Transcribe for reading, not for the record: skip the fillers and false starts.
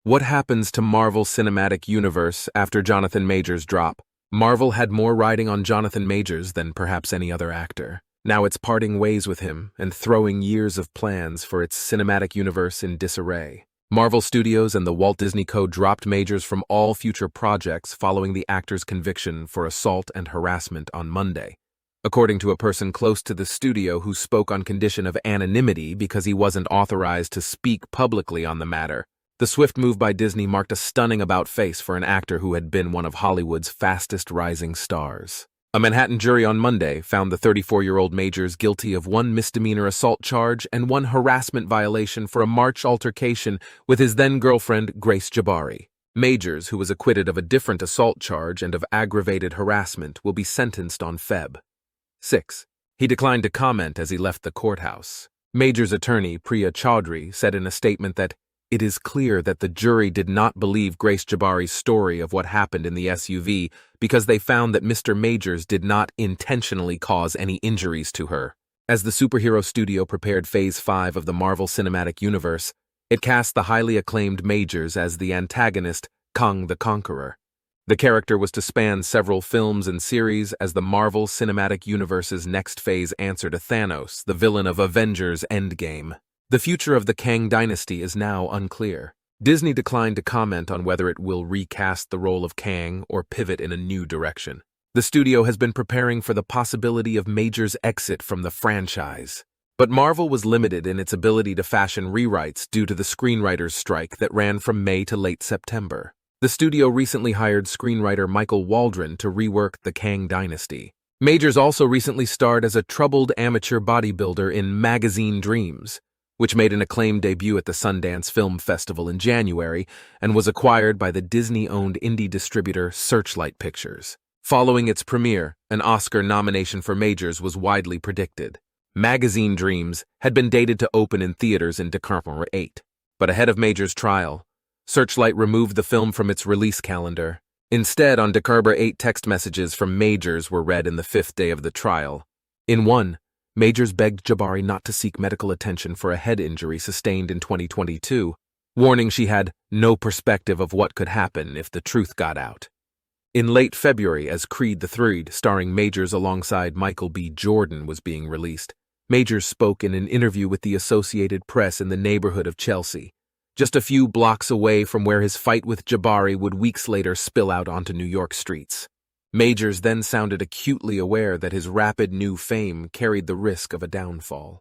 What happens to Marvel Cinematic Universe after Jonathan Majors' drop? Marvel had more riding on Jonathan Majors than perhaps any other actor. Now it's parting ways with him and throwing years of plans for its cinematic universe in disarray. Marvel Studios and the Walt Disney Co. dropped Majors from all future projects following the actor's conviction for assault and harassment on Monday. According to a person close to the studio who spoke on condition of anonymity because he wasn't authorized to speak publicly on the matter, the swift move by Disney marked a stunning about-face for an actor who had been one of Hollywood's fastest-rising stars. A Manhattan jury on Monday found the 34-year-old Majors guilty of one misdemeanor assault charge and one harassment violation for a March altercation with his then-girlfriend Grace Jabbari. Majors, who was acquitted of a different assault charge and of aggravated harassment, will be sentenced on Feb. 6. He declined to comment as he left the courthouse. Majors' attorney, Priya Chaudhry, said in a statement that it is clear that the jury did not believe Grace Jabbari's story of what happened in the SUV because they found that Mr. Majors did not intentionally cause any injuries to her. As the superhero studio prepared Phase 5 of the Marvel Cinematic Universe, it cast the highly acclaimed Majors as the antagonist, Kang the Conqueror. The character was to span several films and series as the Marvel Cinematic Universe's next phase answered to Thanos, the villain of Avengers Endgame. The future of the Kang dynasty is now unclear. Disney declined to comment on whether it will recast the role of Kang or pivot in a new direction. The studio has been preparing for the possibility of Majors' exit from the franchise. But Marvel was limited in its ability to fashion rewrites due to the screenwriters' strike that ran from May to late September. The studio recently hired screenwriter Michael Waldron to rework the Kang dynasty. Majors also recently starred as a troubled amateur bodybuilder in Magazine Dreams, which made an acclaimed debut at the Sundance Film Festival in January and was acquired by the Disney-owned indie distributor Searchlight Pictures. Following its premiere, an Oscar nomination for Majors was widely predicted. Magazine Dreams had been dated to open in theaters in December 8, but ahead of Majors' trial, Searchlight removed the film from its release calendar. Instead, on December 8, text messages from Majors were read in the fifth day of the trial. In one, Majors begged Jabbari not to seek medical attention for a head injury sustained in 2022, warning she had no perspective of what could happen if the truth got out. In late February, as Creed III, starring Majors alongside Michael B. Jordan, was being released, Majors spoke in an interview with the Associated Press in the neighborhood of Chelsea, just a few blocks away from where his fight with Jabbari would weeks later spill out onto New York streets. Majors then sounded acutely aware that his rapid new fame carried the risk of a downfall.